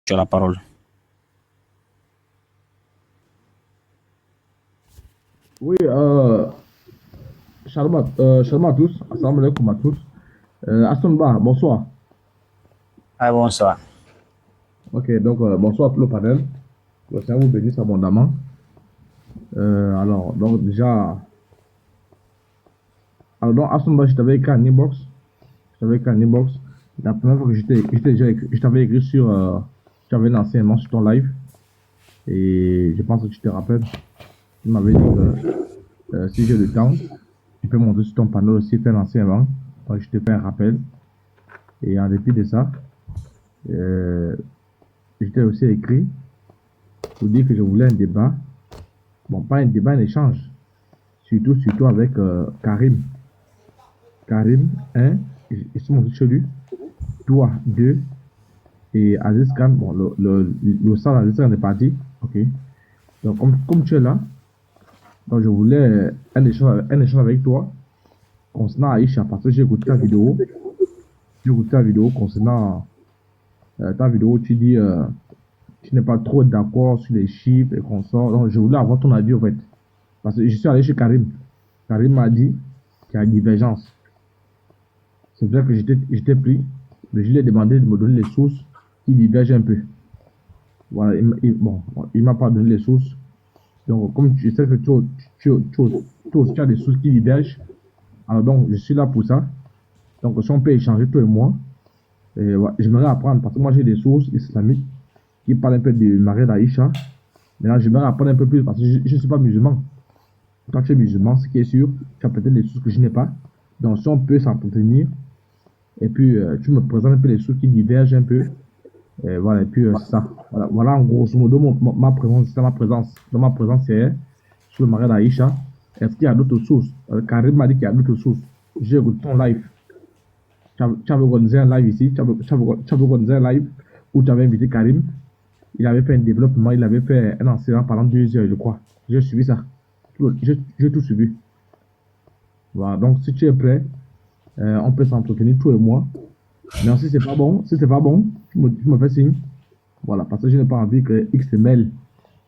Tu as la parole. Oui, shalom à tous, assalamu alaikum à tous. Astonba, bonsoir. Ah, bonsoir. Ok, donc bonsoir à tout le panel. Le Seigneur vous bénisse abondamment. Donc déjà, donc Astonba, je t'avais écrit en inbox. Je t'avais écrit en inbox. La première fois que je t'avais écrit sur, tu avais lancé un sur ton live. Et je pense que tu te rappelles. Tu m'avais dit que si j'ai le temps, tu peux monter sur ton panneau aussi, faire l'enseignement. Donc je te fais un rappel. Et en dépit de ça, euh, je t'ai aussi écrit pour dire que je voulais un débat. Bon, pas un débat, un échange. Surtout avec Karim. Karim, 1, ils sont montés chez lui. Toi, 2, et Aziz Khan. Bon, le sang d'Aziz Khan est parti. Ok. Donc, comme tu es là, donc je voulais un échange avec toi concernant Aïcha, parce que j'ai écouté ta vidéo. J'ai écouté ta vidéo concernant ta vidéo où tu dis tu n'es pas trop d'accord sur les chiffres et consorts. Donc, je voulais avoir ton avis en fait. Parce que je suis allé chez Karim. Karim m'a dit qu'il y a une divergence. C'est vrai que j'étais pris, mais je lui ai demandé de me donner les sources qui divergent un peu. Voilà, bon, il m'a pas donné les sources. Donc, comme je sais que tu as des sources qui divergent, alors donc je suis là pour ça. Donc, si on peut échanger, toi et moi, ouais, j'aimerais apprendre, parce que moi j'ai des sources islamiques qui parlent un peu de Marie d'Aïcha. Maintenant, j'aimerais apprendre un peu plus parce que je ne suis pas musulman. Quand tu es musulman, ce qui est sûr, tu as peut-être des sources que je n'ai pas. Donc, si on peut s'entretenir, et puis tu me présentes un peu les sources qui divergent un peu, et voilà, et puis c'est ça. Voilà, en grosso modo, ma présence, c'est ma présence. Dans ma présence, c'est sur le mariage d'Aïcha. Est-ce qu'il y a d'autres sources? Karim m'a dit qu'il y a d'autres sources. J'ai écouté ton live. Tu avais organisé un live ici, tu avais organisé un live où tu avais invité Karim. Il avait fait un développement, il avait fait un enseignement pendant 2 heures, je crois. J'ai suivi ça. J'ai tout suivi. Voilà, donc si tu es prêt, on peut s'entretenir, toi et moi. Mais si c'est pas bon, si c'est pas bon, tu me fais signe. Voilà, parce que je n'ai pas envie que X se mêle,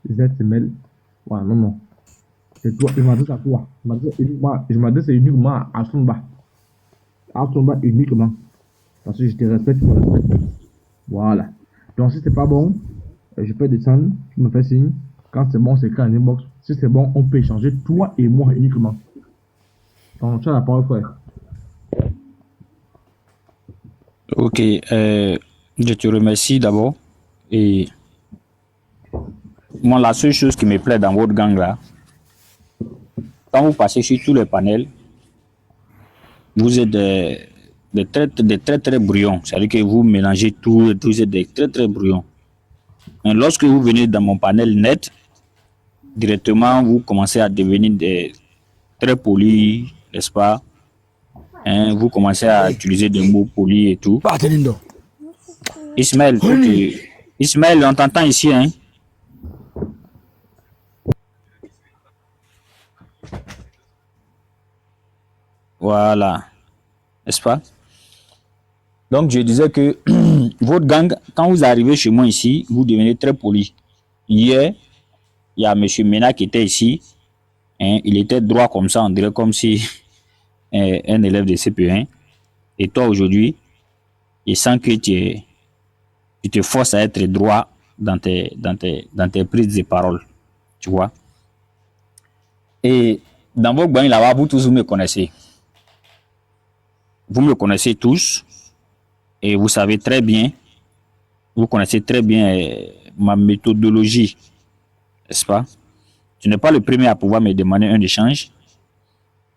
Z se mêle. Voilà, non, non. C'est toi, je m'adresse à toi. Je m'adresse uniquement à Sonba. À Sonba uniquement. Parce que je te respecte, tu me respectes. Voilà. Donc si c'est pas bon, je peux descendre, tu me fais signe. Quand c'est bon, c'est écrit en inbox. Si c'est bon, on peut échanger toi et moi uniquement. Donc tu as la parole, frère. Ok, je te remercie d'abord. Et moi, la seule chose qui me plaît dans votre gang là, quand vous passez sur tous les panels, vous êtes des très très bruyants. C'est-à-dire que vous mélangez tout, vous êtes des très très bruyants. Mais lorsque vous venez dans mon panel net, directement vous commencez à devenir des très polis, n'est-ce pas? Hein, vous commencez à utiliser des mots polis et tout. Ismaël, ok. Ismaël, on t'entend ici, hein? Voilà, n'est-ce pas? Donc, je disais que votre gang, quand vous arrivez chez moi ici, vous devenez très poli. Hier, il y a M. Mena qui était ici. Hein, il était droit comme ça, on dirait comme si un élève de CP1. Et toi, aujourd'hui, je sens que tu te forces à être droit dans tes prises de parole. Tu vois? Et dans votre gang là-bas, vous tous, vous me connaissez. Vous me connaissez tous. Et vous savez très bien, vous connaissez très bien ma méthodologie, n'est-ce pas? Tu n'es pas le premier à pouvoir me demander un échange.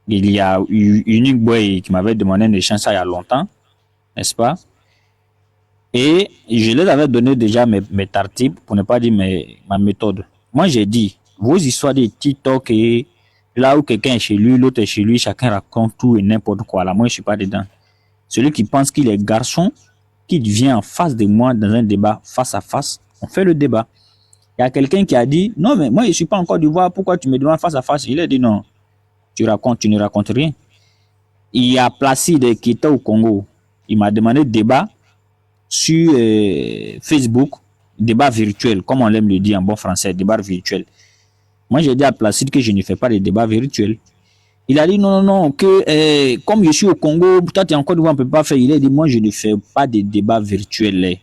Il y a eu Unique Boy qui m'avait demandé un échange ça il y a longtemps, n'est-ce pas? Et je leur avais donné déjà mes tartibes, pour ne pas dire ma méthode. Moi, j'ai dit, vos histoires de TikTok et là où quelqu'un est chez lui, l'autre est chez lui, chacun raconte tout et n'importe quoi. Là, moi, je ne suis pas dedans. Celui qui pense qu'il est garçon, qui vient en face de moi dans un débat face à face, on fait le débat. Il y a quelqu'un qui a dit, non, mais moi, je ne suis pas encore d'Ivoire, pourquoi tu me demandes face à face? Il a dit, non, tu ne racontes rien. Il y a Placide qui était au Congo. Il m'a demandé débat sur Facebook. débat virtuel, comme on l'aime le dire en bon français, débat virtuel. Moi, j'ai dit à Placide que je ne fais pas de débat virtuel. Il a dit non, non, non, que comme je suis au Congo, toi, tu es en Côte d'Ivoire, on ne peut pas faire. Il a dit, moi, je ne fais pas de débat virtuel.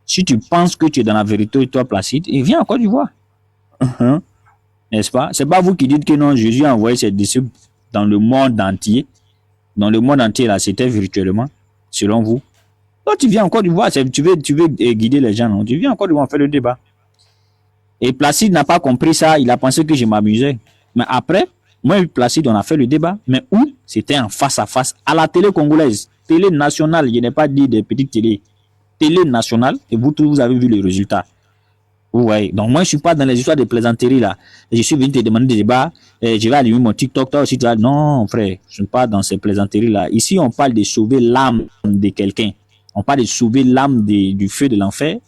Si tu penses que tu es dans la vérité, toi, Placide, viens en Côte d'Ivoire. N'est-ce pas? C'est pas vous qui dites que non, Jésus a envoyé ses disciples dans le monde entier. Dans le monde entier, là, c'était virtuellement, selon vous. Toi, tu viens en Côte d'Ivoire, tu veux guider les gens, non? Tu viens en Côte d'Ivoire, on fait le débat. Et Placide n'a pas compris ça, il a pensé que je m'amusais. Mais après, moi et Placide, on a fait le débat. Mais où? C'était en face à face, à la télé congolaise, télé nationale, je n'ai pas dit des petites télé nationale, et vous tous, vous avez vu les résultats. Ouais, donc moi je suis pas dans les histoires de plaisanteries là. Je suis venu te demander des débats, je vais allumer mon TikTok, toi aussi tu vas. Non, frère, je ne suis pas dans ces plaisanteries là. Ici, on parle de sauver l'âme de quelqu'un. On parle de sauver l'âme du feu de l'enfer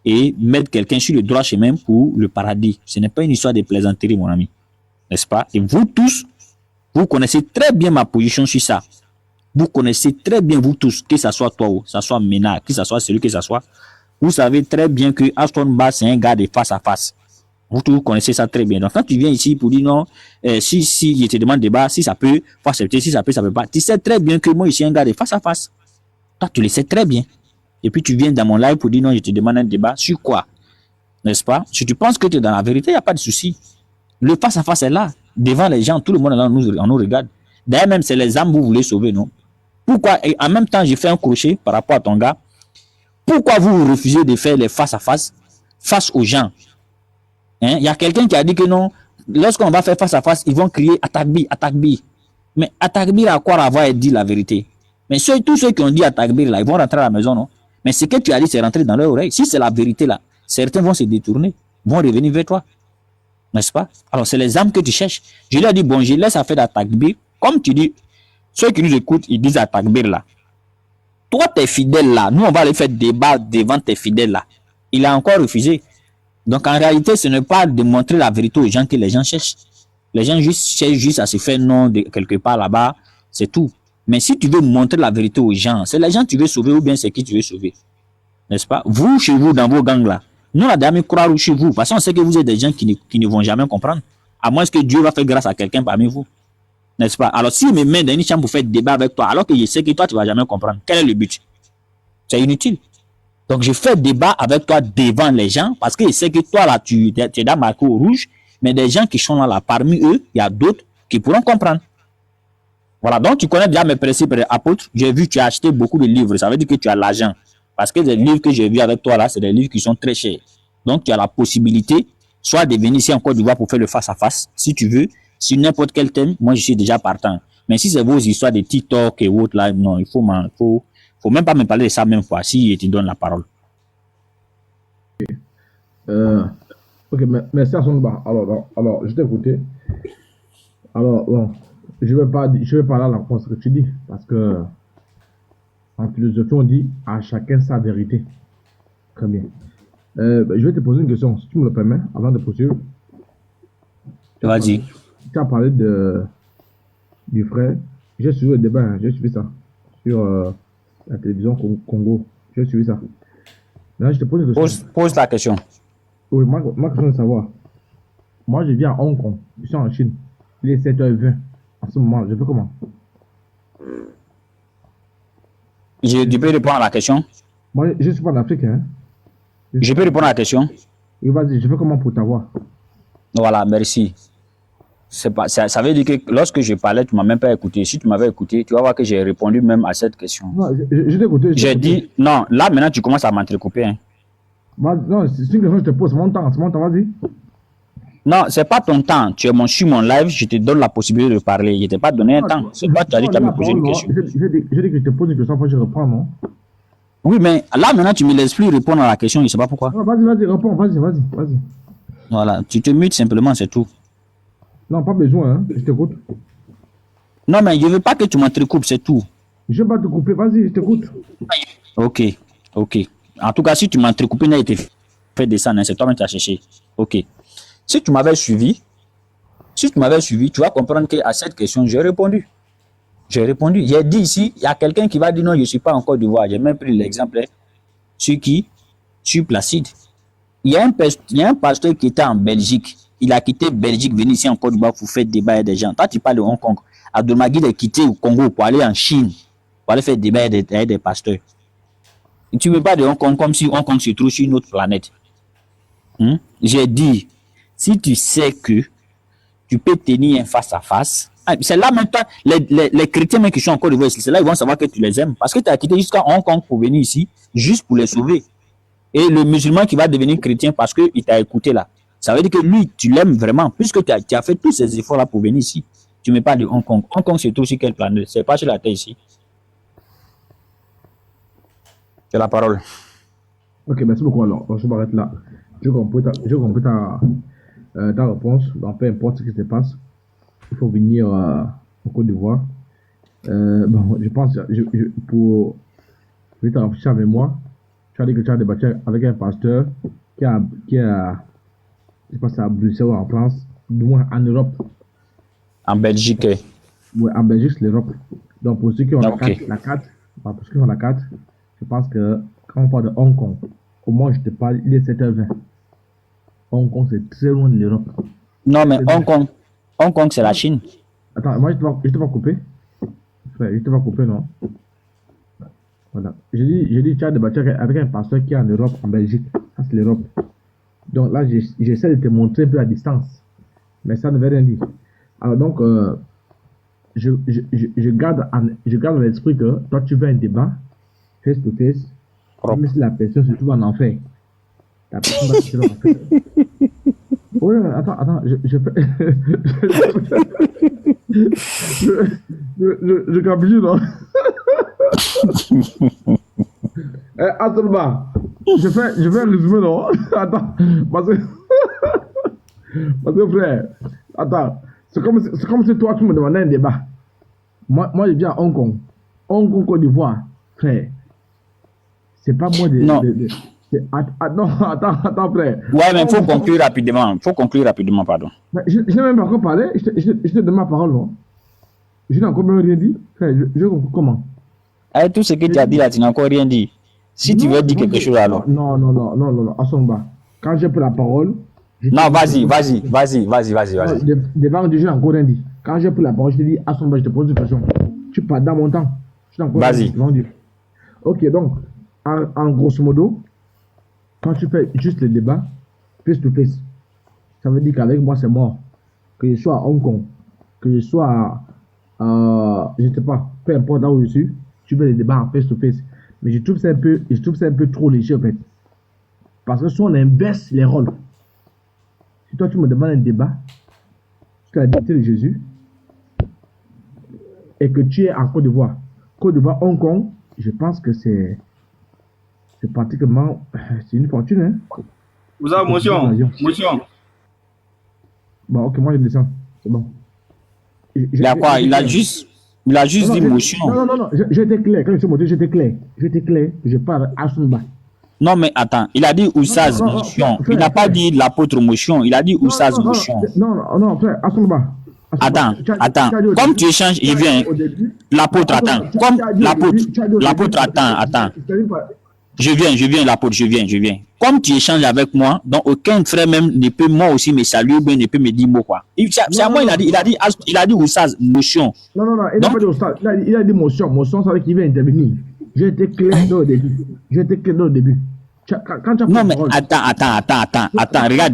et mettre quelqu'un sur le droit chemin pour le paradis. Ce n'est pas une histoire de plaisanterie, mon ami. N'est-ce pas? Et vous tous, vous connaissez très bien ma position sur ça. Vous connaissez très bien, vous tous, que ce soit toi ou que ce soit Ménard, que ce soit celui que ce soit. Vous savez très bien que Aston Ba, c'est un gars de face à face. Vous tous connaissez ça très bien. Donc, quand tu viens ici pour dire non, si je te demande débat, si ça peut, faut accepter, si ça peut pas. Tu sais très bien que moi, je suis un gars de face à face. Toi, tu le sais très bien. Et puis, tu viens dans mon live pour dire non, je te demande un débat. Sur quoi? N'est-ce pas? Si tu penses que tu es dans la vérité, il n'y a pas de souci. Le face à face est là. Devant les gens, tout le monde là, on nous regarde. D'ailleurs, même, c'est les âmes que vous voulez sauver, non? Pourquoi? Et en même temps, j'ai fait un crochet par rapport à ton gars. Pourquoi vous refusez de faire les face-à-face face aux gens? Il y a quelqu'un qui a dit que non, lorsqu'on va faire face-à-face, ils vont crier Atakbir, Atakbir. Mais Atakbir à quoi avoir dit la vérité? Mais tous ceux qui ont dit Atakbir, là, ils vont rentrer à la maison, non? Mais ce que tu as dit, c'est rentrer dans leur oreille. Si c'est la vérité, là, certains vont se détourner, vont revenir vers toi. N'est-ce pas? Alors, c'est les âmes que tu cherches. Je lui ai dit, bon, je laisse affaire d'Atakbir. Comme tu dis, ceux qui nous écoutent, ils disent Atakbir, là. Toi, tes fidèles là, nous on va aller faire débat devant tes fidèles là. Il a encore refusé. Donc en réalité, ce n'est pas de montrer la vérité aux gens que les gens cherchent. Les gens cherchent juste à se faire nom de quelque part là-bas, c'est tout. Mais si tu veux montrer la vérité aux gens, c'est les gens que tu veux sauver ou bien c'est qui tu veux sauver. N'est-ce pas? Vous, chez vous, dans vos gangs là, nous on a jamais croire chez vous, parce qu'on sait que vous êtes des gens qui ne vont jamais comprendre. À moins que Dieu va faire grâce à quelqu'un parmi vous. N'est-ce pas? Alors, s'il me met dans une chambre pour faire débat avec toi, alors que je sais que toi, tu ne vas jamais comprendre, quel est le but? C'est inutile. Donc, je fais débat avec toi devant les gens parce que je sais que toi, là, tu es dans marqué au rouge, mais des gens qui sont là, parmi eux, il y a d'autres qui pourront comprendre. Voilà, donc tu connais déjà mes principes apôtres. J'ai vu que tu as acheté beaucoup de livres, ça veut dire que tu as l'argent. Parce que les livres que j'ai vus avec toi, là, c'est des livres qui sont très chers. Donc, tu as la possibilité, soit de venir ici en Côte d'Ivoire pour faire le face-à-face, si tu veux. Si n'importe quel thème, moi je suis déjà partant. Mais si c'est vos histoires de TikTok et autres là, non, il faut même pas me parler de ça même fois si je te donne la parole. Ok, merci à son bas. Alors, je t'ai écouté. Alors, bon, je vais pas aller à l'encontre de ce que tu dis parce que en philosophie on dit à chacun sa vérité. Très bien. Je vais te poser une question, si tu me le permets, avant de poursuivre. Vas-y. Tu as parlé du frère. J'ai suivi le débat, j'ai suivi ça sur la télévision Congo. J'ai suivi ça. Là, je te pose une question. Pose la question. Oui, ma question est de savoir. Moi, je vis à Hong Kong. Je suis en Chine. Il est 7h20. En ce moment, je fais comment? Tu peux répondre à la question? Moi, je ne suis pas en Afrique. Hein. Je peux répondre à la question? Oui, vas-y, je fais comment pour t'avoir? Voilà, merci. Ça veut dire que lorsque je parlais, tu ne m'as même pas écouté. Si tu m'avais écouté, tu vas voir que j'ai répondu même à cette question. Non, je t'ai écouté. J'ai dit, non, là maintenant tu commences à m'entrecouper. Hein. Non, c'est une question que je te pose, c'est mon temps, vas-y. Non, c'est pas ton temps. Tu es sur mon live, je te donne la possibilité de parler. Je ne t'ai pas donné un temps. C'est toi qui as dit que tu as me posé une question. Je dis que je te pose une question, après je reprends, non? Oui, mais là maintenant tu me laisses plus répondre à la question, je ne sais pas pourquoi. Vas-y, réponds, vas-y. Voilà, tu te mutes simplement, c'est tout. Non, pas besoin, hein. Je t'écoute. Non, mais je ne veux pas que tu m'entrecoupes, c'est tout. Je ne vais pas te couper, vas-y, je t'écoute. Ok. En tout cas, si tu m'entrecoupes, n'a été fait descendre, c'est toi-même qui as cherché. Ok. Si tu m'avais suivi, tu vas comprendre qu'à cette question, j'ai répondu. J'ai dit ici, il y a quelqu'un qui va dire non, je ne suis pas en Côte d'Ivoire. J'ai même pris l'exemple sur qui? Sur Placide. Il y a un pasteur qui était en Belgique. Il a quitté Belgique, venu ici en Côte d'Ivoire pour faire débat avec des gens. Toi, tu parles de Hong Kong. Abdelmagid a quitté au Congo pour aller en Chine, pour aller faire débat avec des pasteurs. Et tu ne veux pas de Hong Kong comme si Hong Kong se trouve sur une autre planète. J'ai dit, si tu sais que tu peux tenir un face-à-face, c'est là maintenant, les chrétiens même qui sont en Côte d'Ivoire, c'est là ils vont savoir que tu les aimes. Parce que tu as quitté jusqu'à Hong Kong pour venir ici, juste pour les sauver. Et le musulman qui va devenir chrétien parce qu'il t'a écouté là, ça veut dire que lui, tu l'aimes vraiment, puisque tu as fait tous ces efforts-là pour venir ici. Tu ne mets pas de Hong Kong. Hong Kong, c'est tout sur quelle planète? C'est pas sur la Terre ici. C'est la parole. Ok, merci beaucoup alors. Je m'arrête là. Je comprends ta réponse. Donc, peu importe ce qui se passe, il faut venir en Côte d'Ivoire. Bon, je pense, pour venir réfléchir avec moi, tu as dit que tu as débattu avec un pasteur qui a je pense à Bruxelles ou en France, du moins en Europe. En Belgique. Oui, en Belgique, c'est l'Europe. Donc, pour ceux qui ont la carte, je pense que quand on parle de Hong Kong, au moins je te parle, il est 7h20. Hong Kong, c'est très loin de l'Europe. Non, mais Hong Kong, c'est la Chine. Attends, moi, je te vais couper. Frère, je te vais couper, non? Voilà. J'ai dit, tu as débattu avec un pasteur qui est en Europe, en Belgique. Ça, c'est l'Europe. Donc là, j'essaie de te montrer un peu la distance. Mais ça ne veut rien dire. Alors donc, je garde à l'esprit que toi, tu veux un débat face to face. Même si la personne se trouve en enfer. La personne va se trouver en enfer. Oui, attends, je capture, non? Attends, je fais un résumé, non? Attends, parce que frère, attends, c'est comme si toi tu me demandais un débat. Moi je viens à Hong Kong, Côte d'Ivoire, frère. C'est pas moi de. Non. Attends, frère. Ouais, mais il faut conclure rapidement. Pardon. Mais je n'ai même pas encore parlé, je te donne ma parole, non? Je n'ai encore même rien dit. Frère, je comprends comment? Avec tout ce que tu as dit là, tu n'as encore rien dit. Si tu veux dire quelque chose alors. Non, Assomba. Quand j'ai pris la parole. Non, vas-y. Devant Dieu, je n'ai encore rien dit. Quand j'ai pris la parole, je te dis, Assomba, je te pose une question. Tu parles dans mon temps. Vas-y. Ok, donc, en grosso modo, quand tu fais juste le débat, face to face, ça veut dire qu'avec moi, c'est mort. Que je sois à Hong Kong, que je sois je ne sais pas, peu importe là où je suis, tu fais le débat en face to face. Mais je trouve ça un peu trop léger en fait. Parce que si on inverse les rôles, si toi tu me demandes un débat sur la divinité de Jésus, et que tu es en Côte d'Ivoire, Hong Kong, je pense que c'est pratiquement, c'est une fortune. Hein? Vous avez motion. Bon, ok, moi je descends, c'est bon. Il a quoi? Il a juste dit motion. Non, j'étais clair. Quand je suis monté, j'étais clair. Je parle à Sunba. Non, mais attends, il a dit Oussaz motion. Il n'a pas dit l'apôtre motion. Il a dit Oussaz motion. Non, frère, à Sunba. Attends. Comme tu échanges, il vient. L'apôtre, attends. Comme l'apôtre, attends. Je viens, l'apôtre, je viens. Comme tu échanges avec moi, donc aucun frère même ne peut moi aussi me saluer ou bien ne peut me dire mot quoi. C'est à moi, il a dit Oussaz, motion. Non, il n'a pas dit Oussaz, il a dit motion. Motion, ça veut dire qu'il va intervenir. J'ai été clair au début. Non, mais attends, regarde.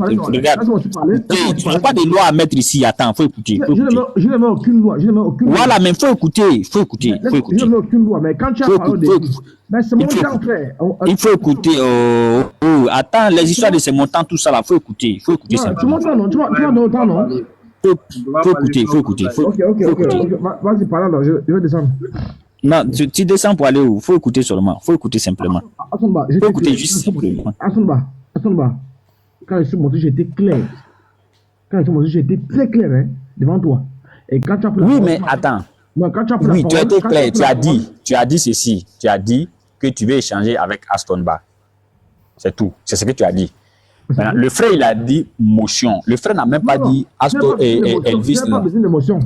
Tu n'as pas de loi à mettre ici, attends, faut écouter. Je n'ai aucune loi. Voilà, mais faut écouter. Je n'ai aucune loi, mais quand tu as parlé au début, mais c'est mon temps, frère. Il faut écouter. Attends, les histoires de ces montants, tout ça là, faut écouter. Faut écouter ça. Tu m'entends, non? Tu m'as donné autant, non? Faut écouter. Ok. Vas-y, parle là, je vais descendre. Non, tu descends pour aller où? Faut écouter seulement. Faut écouter simplement. Faut écouter juste simplement. Assomba. Quand je suis monté, j'étais clair. J'étais très clair, hein, devant toi. Et quand tu as pris oui, mais attends. Non, quand tu as pris oui, tu as été clair. Tu as dit ceci. Tu as dit que tu veux échanger avec Astonba. C'est tout. C'est ce que tu as dit. Maintenant, le frère, il a dit motion. Le frère n'a même pas dit Aston et Elvis. Tu n'as pas besoin d'émotion.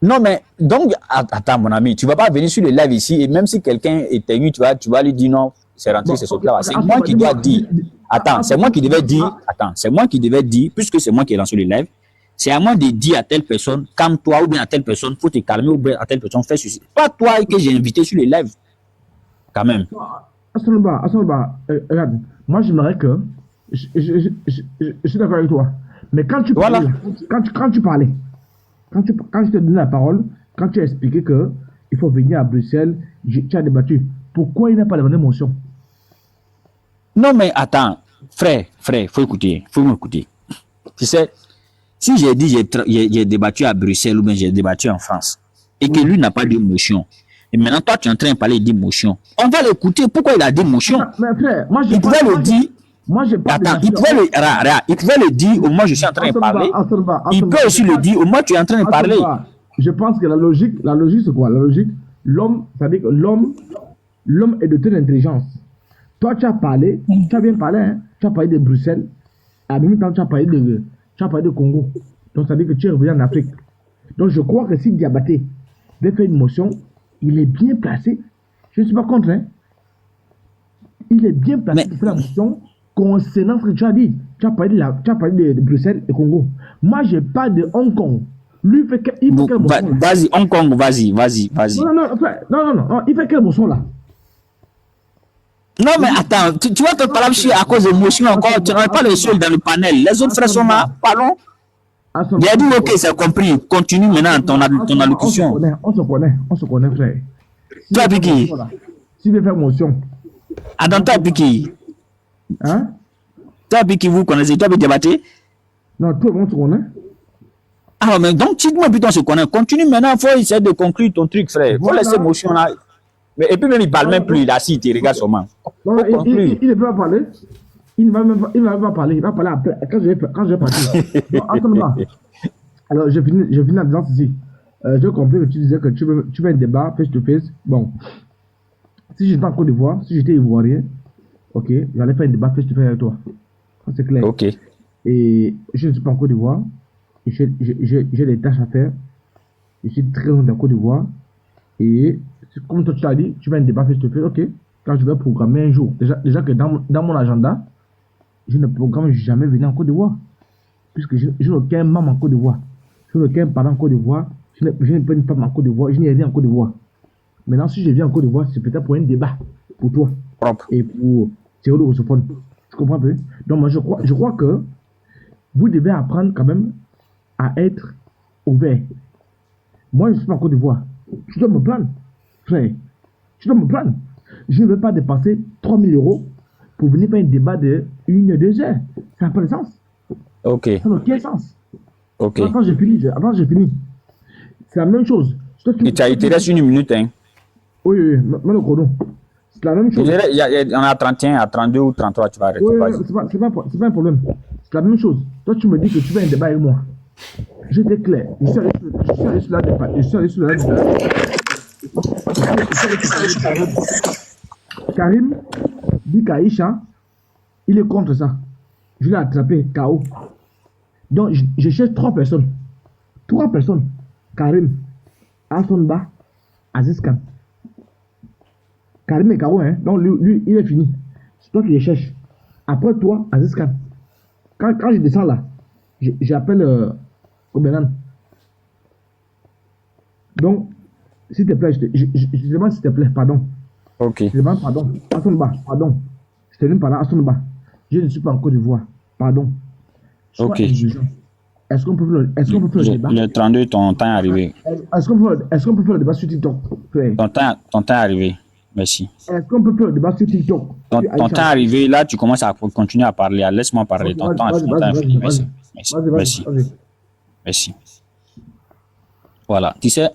Non, mais donc, attends, mon ami, tu ne vas pas venir sur le live ici et même si quelqu'un est aigu, tu vas lui dire non, c'est rentré, Bon, c'est ok, sorti là-bas. ok, C'est moi qui dois dire. Attends, c'est moi qui devais dire. Attends, c'est moi qui devais dire, puisque c'est moi qui ai lancé le live, c'est à moi de dire à telle personne, calme-toi, ou bien à telle personne, faut te calmer, ou bien à telle personne, fais ceci. Pas toi que j'ai invité sur le live, quand même. Assolba, regarde, moi j'aimerais que, je suis d'accord avec toi, mais quand tu parlais, Voilà. quand tu parlais, quand je te donnais la parole, quand tu as expliqué que il faut venir à Bruxelles, tu as débattu, pourquoi il n'a pas demandé motion? Non, mais attends, frère, faut m'écouter. Tu sais, si j'ai dit j'ai débattu à Bruxelles ou bien j'ai débattu en France, et que lui n'a pas de motion, et maintenant toi tu es en train de parler d'émotion, on va l'écouter, pourquoi il a des motions? Mais frère, moi Il pouvait le dire. moi j'ai pas Attends, il pouvait le dire au moins je suis en train de parler. Il peut aussi le dire au moins tu es en train de parler. Je pense que la logique c'est quoi? La logique, l'homme, ça veut dire que l'homme est doté d'intelligence. Toi, tu as parlé, tu as bien parlé, hein? Tu as parlé de Bruxelles, en même temps, tu as parlé de Congo. Donc, ça veut dire que tu es revenu en Afrique. Donc, je crois que si Diabaté devait faire une motion, il est bien placé. Je ne suis pas contre, hein? Il est bien placé pour faire la motion concernant ce que tu as dit. Tu as parlé de Bruxelles et Congo. Moi, je parle de Hong Kong. Lui, il fait quelle motion? Vas-y, Hong Kong, vas-y. Non, il fait quelle motion là? Non, mais attends, tu vas te parler à cause d'émotion encore. Tu n'es pas le seul dans le panel. Les autres frères sont là. Parlons. Il a dit, ok, c'est compris. Continue maintenant ton allocution. On se connaît, frère. Toi, Piki. S'il veut faire motion. Attends, toi, Piki. Hein? Toi, Piki, vous connaissez. Toi, Piki, débatté? Non, tout le monde se connaît. Ah, mais donc, dis-moi, putain, on se connaît. Continue maintenant. Il faut essayer de conclure ton truc, frère. Il faut laisser l'émotion là. Mais, et puis même, il ne parle même plus. Il est assis, il te regarde seulement. Non, il ne peut pas parler. Il ne va même pas parler. Il va parler après, quand je vais partir. Alors, je finis en disant ceci. J'ai compris que tu disais que tu veux un débat face-to-face. Bon, si j'étais en Côte d'Ivoire, si j'étais ivoirien, ok, j'allais faire un débat face-to-face avec toi. Ça, c'est clair. Ok. Et je ne suis pas en Côte d'Ivoire. J'ai des tâches à faire. Je suis très loin de la Côte d'Ivoire. Et comme toi, tu l'as dit, tu veux un débat face-to-face, ok. Quand je vais programmer un jour, déjà que dans mon agenda, je ne programme jamais venir en Côte d'Ivoire. Puisque je n'ai aucun membre en Côte d'Ivoire. Je n'ai aucun parent en Côte d'Ivoire. Je n'ai pas une femme en Côte d'Ivoire. Je n'ai rien en Côte d'Ivoire. Maintenant, si je viens en Côte d'Ivoire, c'est peut-être pour un débat. Pour toi. Propre. Et pour Théodore Rousseau. Tu comprends un peu? Donc, moi, je crois que vous devez apprendre quand même à être ouvert. Moi, je ne suis pas en Côte d'Ivoire. Tu dois me plaindre. Frère, tu dois me plaindre. Je ne veux pas dépenser 3 000 € pour venir faire un débat de 1-2 heures. Ça n'a pas de sens. Ok. Ça n'a aucun sens. Ok. Attends, j'ai fini. C'est la même chose. Et il te reste 1 minute, hein? Oui, mais le chrono. C'est la même chose. On a 31, à 32 ou 33, tu vas arrêter. Oui, c'est pas un problème. C'est la même chose. Toi, tu me dis que tu veux un débat avec moi. J'étais clair. Je suis allé sur la débat. Karim dit qu'Aïcha, il est contre ça. Je l'ai attrapé, KO. Donc, je cherche 3 personnes. 3 personnes. Karim, Asonba, Aziz Khan. Karim est KO, hein. Donc, lui, il est fini. C'est toi qui les cherches. Après toi, Aziz Khan. Quand je descends là, j'appelle Obenan. Donc, s'il te plaît, je demande s'il te plaît, pardon. Ok. Je demande pardon. Asonba, pardon. Je te demande pardon, Asonba. Je ne suis pas en Côte d'Ivoire. Pardon. Ok. Est-ce qu'on peut faire le débat? Le 32, ton temps est arrivé. Est-ce qu'on peut faire le débat sur TikTok? Ton temps est arrivé. Merci. Est-ce qu'on peut faire le débat sur TikTok? Ton temps est arrivé. Là, tu commences à continuer à parler. Laisse-moi parler. Ton temps est fini. Merci. Voilà. Tu sais,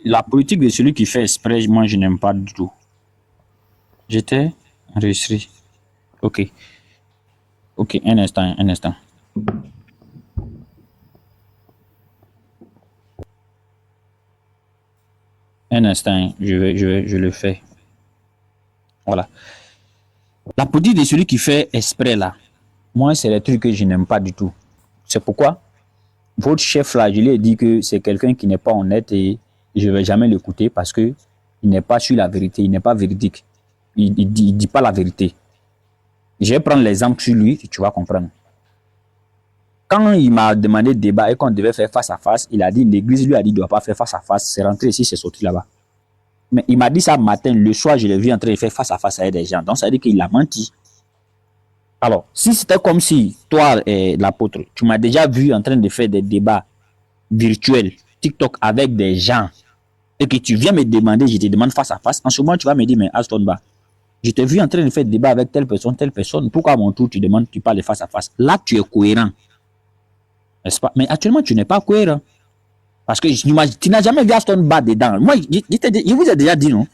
la politique de celui qui fait exprès, moi, je n'aime pas du tout. J'étais enregistré. Ok, un instant. Un instant, je le fais. Voilà. La politique de celui qui fait exprès là, moi, c'est les trucs que je n'aime pas du tout. C'est pourquoi votre chef là, je lui ai dit que c'est quelqu'un qui n'est pas honnête et je ne vais jamais l'écouter parce que il n'est pas sur la vérité, il n'est pas véridique. Il dit pas la vérité. Je vais prendre l'exemple sur lui, tu vas comprendre. Quand il m'a demandé débat et qu'on devait faire face à face, il a dit, l'église lui a dit, il ne doit pas faire face à face. C'est rentré ici, c'est sorti là-bas. Mais il m'a dit ça matin, le soir, je l'ai vu en train de faire face à face avec des gens. Donc, ça veut dire qu'il a menti. Alors, si c'était comme si, toi, l'apôtre, tu m'as déjà vu en train de faire des débats virtuels, TikTok, avec des gens, et que tu viens me demander, je te demande face à face, en ce moment, tu vas me dire, mais Aston Ba, je t'ai vu en train de faire débat avec telle personne, pourquoi à mon tour, tu demandes, tu parles de face à face? Là, tu es cohérent. N'est-ce pas? Mais actuellement, tu n'es pas cohérent. Parce que tu n'as jamais vu Aston Ba dedans. Moi, je vous ai déjà dit, non?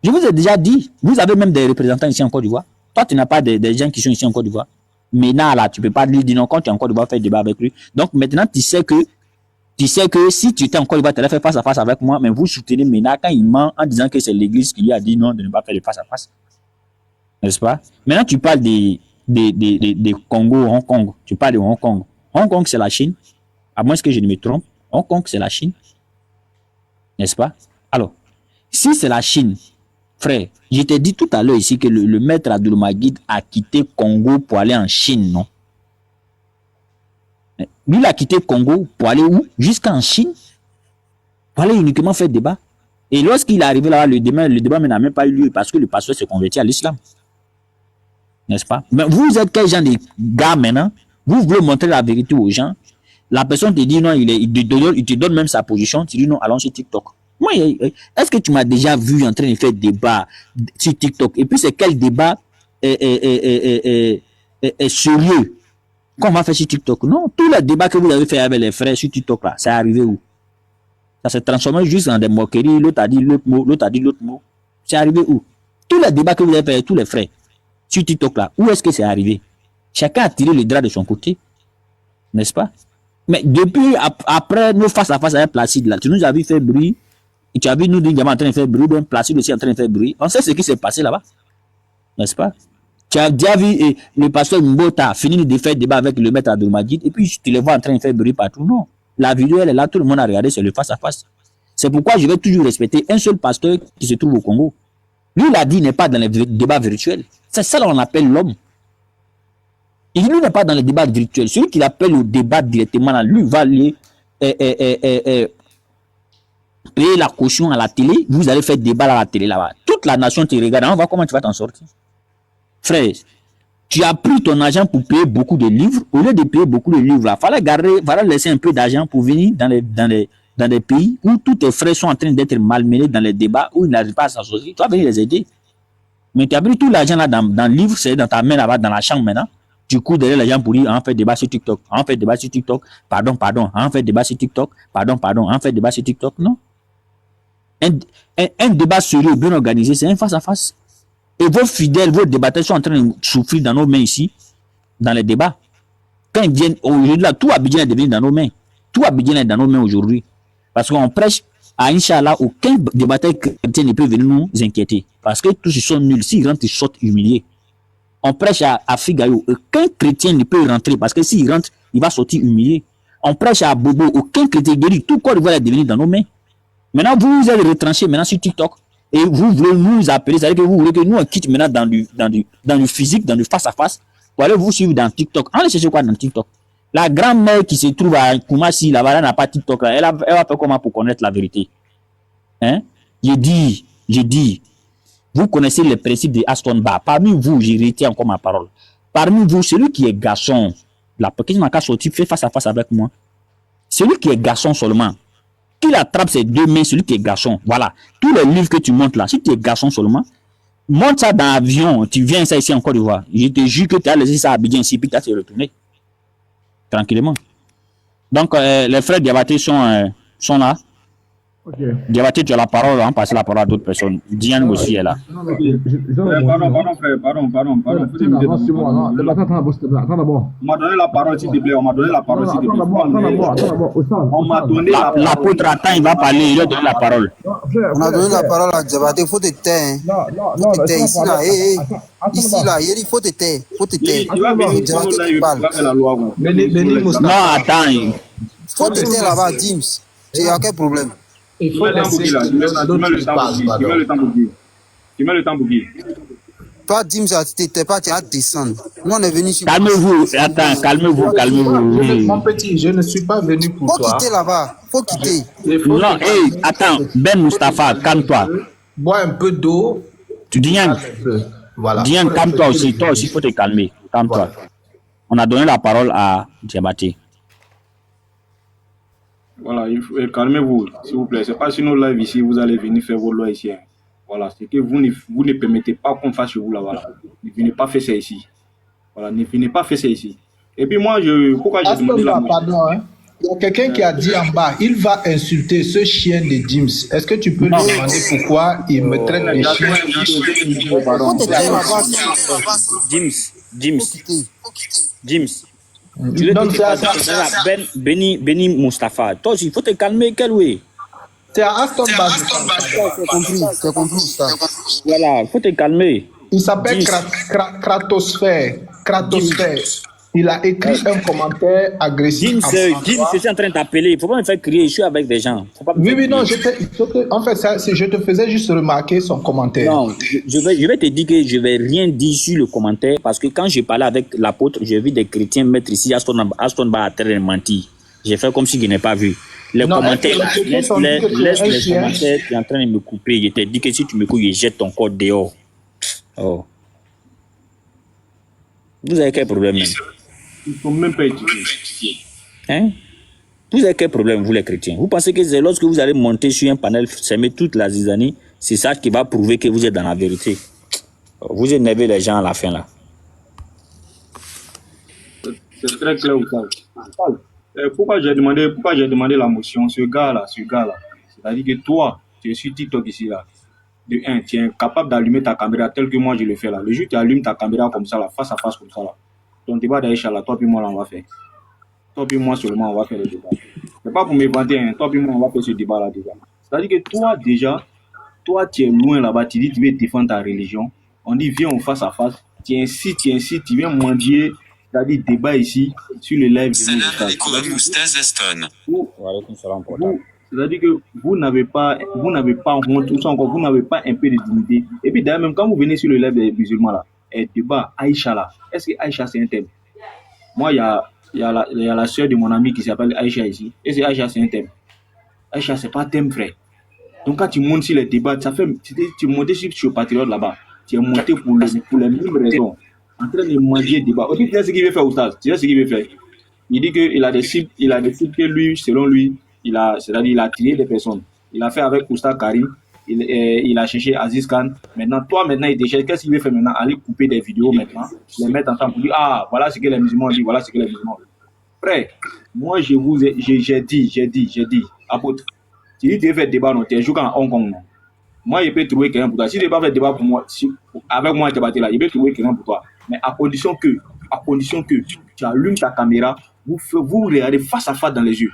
Je vous ai déjà dit, vous avez même des représentants ici en Côte d'Ivoire. Toi, tu n'as pas des gens qui sont ici en Côte d'Ivoire. Maintenant, là, tu ne peux pas lui dire non, quand tu es en Côte d'Ivoire, faire débat avec lui. Donc, maintenant, tu sais que si tu étais en Côte d'Ivoire, tu allais faire face à face avec moi, mais vous soutenez maintenant quand il ment en disant que c'est l'église qui lui a dit non de ne pas faire de face à face. N'est-ce pas? Maintenant, tu parles des Congo, Hong Kong. Tu parles de Hong Kong. Hong Kong, c'est la Chine. À moins que je ne me trompe. Hong Kong, c'est la Chine. N'est-ce pas? Alors, si c'est la Chine, frère, je t'ai dit tout à l'heure ici que le maître Abdoulmagid a quitté Congo pour aller en Chine, non? Lui, il a quitté Congo pour aller où? Jusqu'en Chine. Pour aller uniquement faire débat. Et lorsqu'il est arrivé là, le débat n'a même pas eu lieu parce que le pasteur s'est converti à l'islam. N'est-ce pas? Mais vous êtes quel genre de gars maintenant? Vous voulez montrer la vérité aux gens. La personne te dit non, il te donne même sa position. Tu dis non, allons sur TikTok. Moi, est-ce que tu m'as déjà vu en train de faire débat sur TikTok? Et puis, c'est quel débat est sérieux qu'on va faire sur TikTok? Non, tous les débats que vous avez fait avec les frères sur TikTok, là, c'est arrivé où? Ça s'est transformé juste en des moqueries. L'autre a dit l'autre mot, l'autre a dit l'autre mot. C'est arrivé où? Tous les débats que vous avez fait avec tous les frères sur TikTok, là, où est-ce que c'est arrivé? Chacun a tiré le drap de son côté. N'est-ce pas? Mais depuis, après nos face-à-face avec Placide, là, tu nous as vu faire bruit. Et tu as vu nous dire en train de faire bruit, bien Placide aussi en train de faire bruit. On sait ce qui s'est passé là-bas. N'est-ce pas? Tu as déjà vu le pasteur Mbota finir de faire débat avec le maître Abdoulmagid et puis tu les vois en train de faire bruit partout. Non. La vidéo, elle est là, tout le monde a regardé, c'est le face-à-face. C'est pourquoi je vais toujours respecter un seul pasteur qui se trouve au Congo. Lui, il a dit, il n'est pas dans les débats virtuels. C'est ça qu'on appelle l'homme. Il n'est pas dans les débats virtuels. Celui qui l'appelle au débat directement, là, lui va aller payer la caution à la télé. Vous allez faire débat à la télé là-bas. Toute la nation te regarde. On va voir comment tu vas t'en sortir. Frère, tu as pris ton argent pour payer beaucoup de livres. Au lieu de payer beaucoup de livres, il fallait laisser un peu d'argent pour venir dans des pays où tous tes frères sont en train d'être malmenés dans les débats, où ils n'arrivent pas à s'en sortir. Tu vas venir les aider. Mais tu as pris tout l'argent là dans le livre, c'est dans ta main là-bas, dans la chambre maintenant. Du coup, derrière les gens pour dire, on fait débat sur TikTok, on fait débat sur TikTok, pardon, on fait débat sur TikTok, pardon, on fait débat sur TikTok, non. Un débat sérieux, bien organisé, c'est un face-à-face. Et vos fidèles, vos débatteurs sont en train de souffrir dans nos mains ici, dans les débats. Quand ils viennent, aujourd'hui, là, tout Abidjan est devenu dans nos mains. Tout Abidjan est dans nos mains aujourd'hui. Parce qu'on prêche à Inch'Allah, aucun débatteur chrétien ne peut venir nous inquiéter. Parce que tous ils sont nuls. S'ils rentrent, ils sortent humiliés. On prêche à Figayo, aucun chrétien ne peut rentrer parce que s'il rentre, il va sortir humilié. On prêche à Bobo, aucun chrétien guéri, tout corps va devenir dans nos mains. Maintenant, vous allez retrancher maintenant sur TikTok et vous voulez nous appeler, c'est-à-dire que vous voulez que nous on quitte maintenant dans du physique, dans du face-à-face, pour aller vous suivre dans TikTok. Allez chercher quoi dans TikTok? La grand-mère qui se trouve à Koumassi, là-bas, elle n'a pas TikTok, là, elle va faire comment pour connaître la vérité? Hein? J'ai dit, vous connaissez les principes de Aston Ba. Parmi vous, j'ai retiens encore ma parole. Parmi vous, celui qui est garçon, la question n'a qu'à sortir, fait face à face avec moi. Celui qui est garçon seulement, qu'il attrape ses deux mains, celui qui est garçon. Voilà. Tous les livres que tu montes là, si tu es garçon seulement, monte ça dans l'avion, tu viens ça ici en Côte d'Ivoire. Je te jure que tu as laissé ça à Abidjan ici, puis tu as te retourner. Tranquillement. Donc, les frères Diabaté sont là. Ok. Diabaté, tu as la parole, on va passer la parole à d'autres personnes. Diane aussi est là. Pardon. Attends d'abord. On m'a donné la parole, s'il te plaît. On m'a donné la parole, s'il te plaît. On m'a donné la parole. L'apôtre attend, il va parler, il a donné la parole. On a donné la parole à Diabaté, il faut te taire. Non, Ici, là, ici, là, il faut te taire. Tu vas venir Diabaté là, qui il parle. va faire la loi. Non, attends. Faut te taire là-bas, Dims. Tu as quel problème? Il Tu faut mets le temps pour laisser qui là? Tu mets le temps pour qui? Tu mets le temps pour qui? Tu mets le temps pour qui? Toi, Dims, tu t'es pas, tu as descendre. Nous, on est venu sur. Calmez-vous, attends, calmez-vous, calmez-vous. Mon petit, je ne suis pas venu pour Faut toi. quitter là-bas. Faut quitter. Il faut Non, te hey, calmer. attends, Ben Mustapha, calme-toi. Bois un peu d'eau. Tu te Diane, calmes un peu. Voilà. Diane, calme-toi aussi. Toi aussi, il faut te calmer. Calme-toi. Voilà. On a donné la parole à Diabaté. Voilà, calmez-vous, s'il vous plaît. C'est pas sur nos lives ici, vous allez venir faire vos lois ici. Hein. Voilà, c'est que vous ne permettez pas qu'on fasse chez vous là, voilà. Ne venez pas faire ça ici. Voilà, ne venez pas faire ça ici. Et puis moi, pourquoi j'ai demandé la motion? Pardon, hein. Il y a quelqu'un qui a dit en bas, il va insulter ce chien de Dims. Est-ce que tu peux lui demander pourquoi il me traite de chien? Faut te taire là-bas. James. Faut quitter. James. Tu le Donc, dis Benny Mustapha. Toi aussi, il faut te calmer, quel oui. c'est à Aston Bas. C'est compris, ça. Voilà, il faut te calmer. Il s'appelle James. Kratosphère. Il a écrit un commentaire agressif. James, je suis en train de t'appeler. Il ne faut pas me faire crier, je suis avec des gens. Faut pas me faire Oui, non, crier. en fait, je te faisais juste remarquer son commentaire. Non, je vais te dire que je ne vais rien dire sur le commentaire parce que quand j'ai parlé avec l'apôtre, j'ai vu des chrétiens mettre ici Aston Bas à terre et mentir. J'ai fait comme si je n'ai pas vu. Les Non, commentaires, les chrétiens sont dit que tu es laisse un les chien. commentaires, tu es en train de me couper. Je t'ai dit que si tu me coupes, je jette ton corps dehors. Oh. Vous avez quel problème même? Ils ne sont même pas étudiés. Hein? Vous avez quel problème, vous les chrétiens? Vous pensez que c'est lorsque vous allez monter sur un panel, s'aimer toute la zizanie, c'est ça qui va prouver que vous êtes dans la vérité? Vous énervez les gens à la fin là. C'est très clair, vous savez. Pourquoi j'ai demandé la motion? Ce gars-là, c'est-à-dire que toi, tu es sur TikTok ici là. De un, tu es incapable d'allumer ta caméra tel que moi je le fais là. Le jour où tu allumes ta caméra comme ça là, face à face comme ça là, ton débat d'Aïcha là, toi puis moi là, on va faire. Toi puis moi seulement, on va faire le débat. C'est pas pour me vanter, hein. Toi puis moi, on va faire ce débat là déjà. C'est-à-dire que toi déjà, toi tu es loin là-bas, tu dis tu veux défendre ta religion. On dit viens on face à face. Tu incites, tu viens mendier, c'est-à-dire débat ici sur le live. C'est-à-dire que vous n'avez pas honte, tout ça encore, vous n'avez pas un peu de dignité. Et puis d'ailleurs, même quand vous venez sur le live des musulmans là, et débat Aïcha là, est-ce que Aïcha c'est un thème? Moi, il y a la soeur de mon ami qui s'appelle Aïcha ici. Est-ce que Aïcha c'est un thème? Aïcha c'est pas un thème, frère. Donc quand tu montes sur les débats, ça fait, tu montes sur Patriote là-bas, tu es monté pour les mêmes raisons, en train de manger débat. Et puis tu sais ce qu'il veut faire, Oustaz? Tu sais ce qu'il veut faire? Il dit qu'il a des cibles que lui, selon lui, c'est-à-dire il a tiré des personnes. Il a fait avec Oustaz Karim, il a cherché Aziz Khan. Maintenant, il te cherche. Qu'est-ce qu'il veut faire maintenant? Aller couper des vidéos maintenant, les mettre ensemble pour dire, ah, voilà ce que les musulmans disent, voilà ce que les musulmans disent. Frère, moi, j'ai dit, apôtre, tu dis que tu veux faire débat, non, tu es joué en Hong Kong, non. Moi, je peux trouver quelqu'un pour toi. Si tu ne veux pas faire débat pour moi, avec moi, tu vas là, je peux trouver quelqu'un pour toi. Mais à condition que tu allumes ta caméra, vous regardez face à face dans les yeux.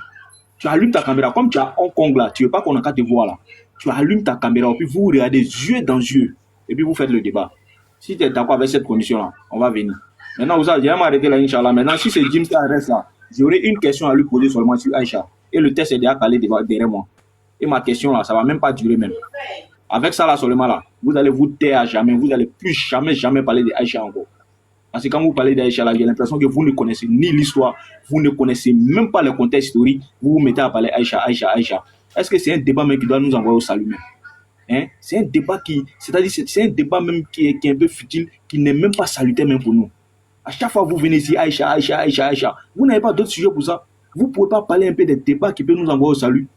Tu allumes ta caméra, comme tu as Hong Kong là, tu ne veux pas qu'on a qu'à te voir là. Tu allumes ta caméra, et puis vous regardez yeux dans yeux, et puis vous faites le débat. Si tu es d'accord avec cette condition-là, on va venir. Maintenant, vous allez m'arrêter là, Inch'Allah. Maintenant, si c'est Jim qui reste là, j'aurai une question à lui poser seulement sur Aïcha. Et le test est déjà calé derrière moi. Et ma question là, ça ne va même pas durer même. Avec ça là seulement là, vous allez vous taire à jamais, vous n'allez plus jamais parler d'Aïcha encore. Parce que quand vous parlez d'Aïcha là, j'ai l'impression que vous ne connaissez ni l'histoire, vous ne connaissez même pas le contexte historique, vous vous mettez à parler Aïcha. Est-ce que c'est un débat même qui doit nous envoyer au salut même? Hein? C'est un débat c'est un débat même qui est un peu futile, qui n'est même pas salutaire même pour nous. À chaque fois que vous venez ici, Aïcha, vous n'avez pas d'autres sujets pour ça. Vous ne pouvez pas parler un peu des débats qui peuvent nous envoyer au salut.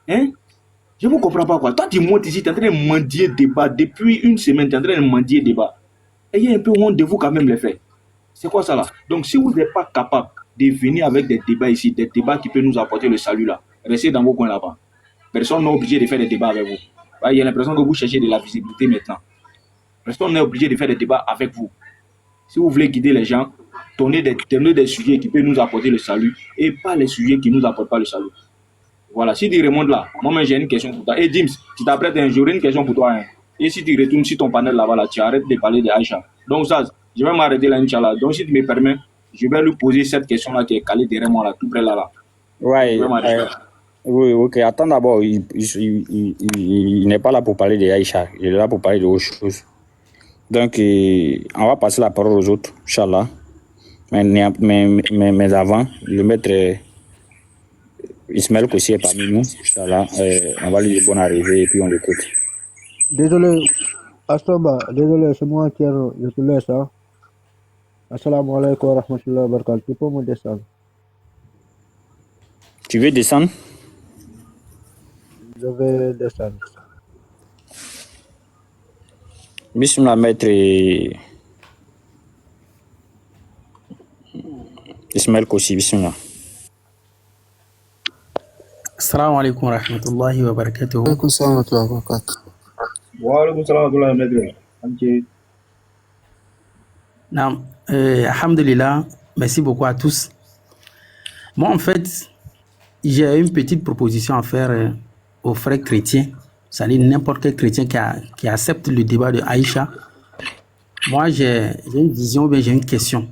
Hein? Je ne vous comprends pas quoi. Toi, tu montes ici, tu es en train de mendier débat. Depuis une semaine, tu es en train de mendier débat. Ayez un peu honte de vous quand même les faire. C'est quoi ça là? Donc, si vous n'êtes pas capable de venir avec des débats ici, des débats qui peuvent nous apporter le salut là, restez dans vos coins là-bas. Personne n'est obligé de faire des débats avec vous. Il y a l'impression que vous cherchez de la visibilité maintenant. Personne n'est obligé de faire des débats avec vous. Si vous voulez guider les gens, tenez des sujets qui peuvent nous apporter le salut et pas les sujets qui ne nous apportent pas le salut. Voilà, si tu remontes là, moi j'ai une question pour toi. Et James, tu t'apprêtes, j'aurai une question pour toi. Hein. Et si tu retournes sur ton panel là-bas, là, tu arrêtes de parler d'Aïcha. Donc ça, je vais m'arrêter là, Inch'Allah. Donc si tu me permets, je vais lui poser cette question-là qui est calée derrière moi, là, tout près là. Ouais, Oui, ok. Attends d'abord, il n'est pas là pour parler de Aïcha. Il est là pour parler d'autre chose. Donc, on va passer la parole aux autres, Inch'Allah. Mais avant, le maître Ismaël Kossi est parmi nous, Inch'Allah. On va lui dire bonne arrivée et puis on l'écoute. Désolé, Astamba, désolé, c'est moi qui je te laisse. Hein. Assalamu alaikum wa rahmatullahi wa barakatuh. Tu peux me descendre? Tu veux descendre? Je vais descendre. Bismillah, maître Ismaël Kossi, bismillah. Assalamu alaikum wa rahmatullahi wa barakatuh. Alaikum salam wa rahmatullahi wa barakatuh. Wa alaikum salam wa rahmatullahi wa barakatuh. Naam, alhamdulillah, merci beaucoup à tous. Moi, en fait, j'ai une petite proposition à faire aux frères chrétiens, c'est-à-dire n'importe quel chrétien qui accepte le débat de Aïcha. Moi, j'ai une vision, bien j'ai une question.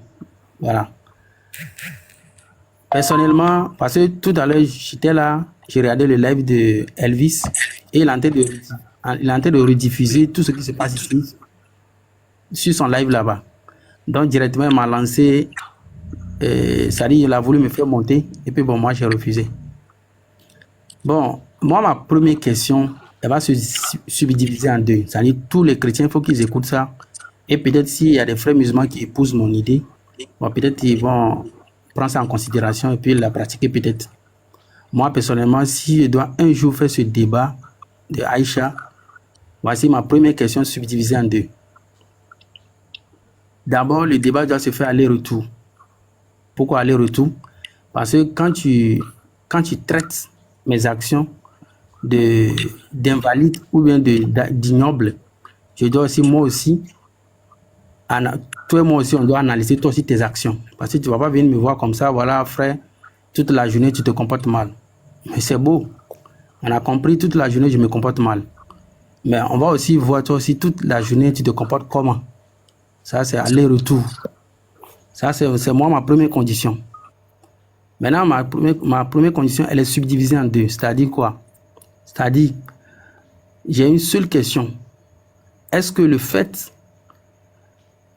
Voilà. Personnellement, parce que tout à l'heure, j'étais là, j'ai regardé le live de Elvis et il est en train de rediffuser tout ce qui se passe ici sur son live là-bas. Donc, directement, il m'a lancé, c'est-à-dire, il a voulu me faire monter et puis bon, moi, j'ai refusé. Bon, moi, ma première question, elle va se subdiviser en deux. C'est-à-dire, tous les chrétiens, il faut qu'ils écoutent ça. Et peut-être s'il y a des frères musulmans qui épousent mon idée, bon, peut-être ils vont prendre ça en considération et puis la pratiquer peut-être. Moi, personnellement, si je dois un jour faire ce débat de Aïcha, voici ma première question subdivisée en deux. D'abord, le débat doit se faire aller-retour. Pourquoi aller-retour? Parce que quand tu traites mes actions d'invalide ou bien d'ignoble, je dois aussi, moi aussi, toi et moi aussi, on doit analyser toi aussi tes actions. Parce que tu ne vas pas venir me voir comme ça, voilà, frère, toute la journée, tu te comportes mal. Mais c'est beau. On a compris, toute la journée, je me comporte mal. Mais on va aussi voir toi aussi, toute la journée, tu te comportes comment? Ça, c'est aller-retour. Ça, c'est moi ma première condition. Maintenant, ma première condition, elle est subdivisée en deux. C'est-à-dire quoi? C'est-à-dire, j'ai une seule question. Est-ce que le fait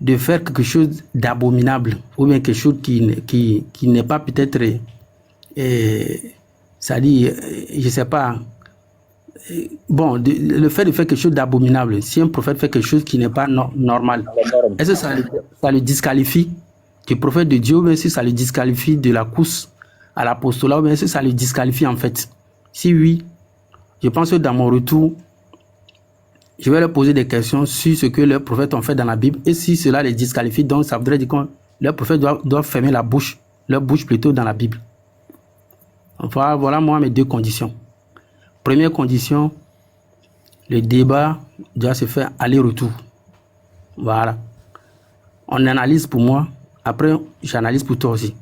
de faire quelque chose d'abominable ou bien quelque chose qui n'est pas peut-être, c'est-à-dire, je ne sais pas, bon, le fait de faire quelque chose d'abominable, si un prophète fait quelque chose qui n'est pas normal, est-ce que ça le disqualifie du prophète de Dieu ou bien si ça le disqualifie de la course à l'apostolat ou bien si ça le disqualifie en fait? Si oui, je pense que dans mon retour, je vais leur poser des questions sur ce que leurs prophètes ont fait dans la Bible et si cela les disqualifie, donc ça voudrait dire que leurs prophètes doivent fermer leur bouche plutôt dans la Bible. Enfin, voilà moi mes deux conditions. Première condition, le débat doit se faire aller-retour. Voilà. On analyse pour moi, après j'analyse pour toi aussi.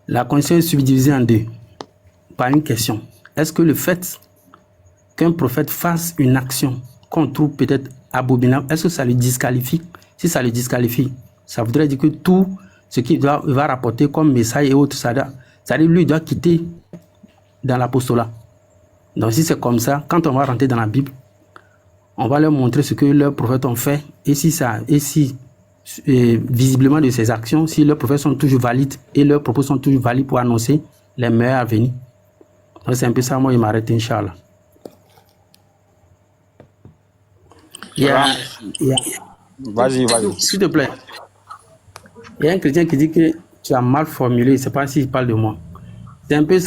La condition est subdivisée en deux par une question. Est-ce que le fait qu'un prophète fasse une action qu'on trouve peut-être abominable, est-ce que ça le disqualifie? Si ça le disqualifie, ça voudrait dire que tout ce qu'il va rapporter comme message et autres, ça veut dire lui il doit quitter dans l'apostolat. Donc si c'est comme ça, quand on va rentrer dans la Bible, on va leur montrer ce que leurs prophètes ont fait et si visiblement de ces actions, si leurs prophètes sont toujours valides et leurs propos sont toujours valides pour annoncer les meilleurs à venir. Donc c'est un peu ça, moi, il m'arrête, Inch'Allah. Vas-y. S'il te plaît. Il y a un chrétien qui dit que tu as mal formulé, je ne sais pas s'il parle de moi. C'est un peu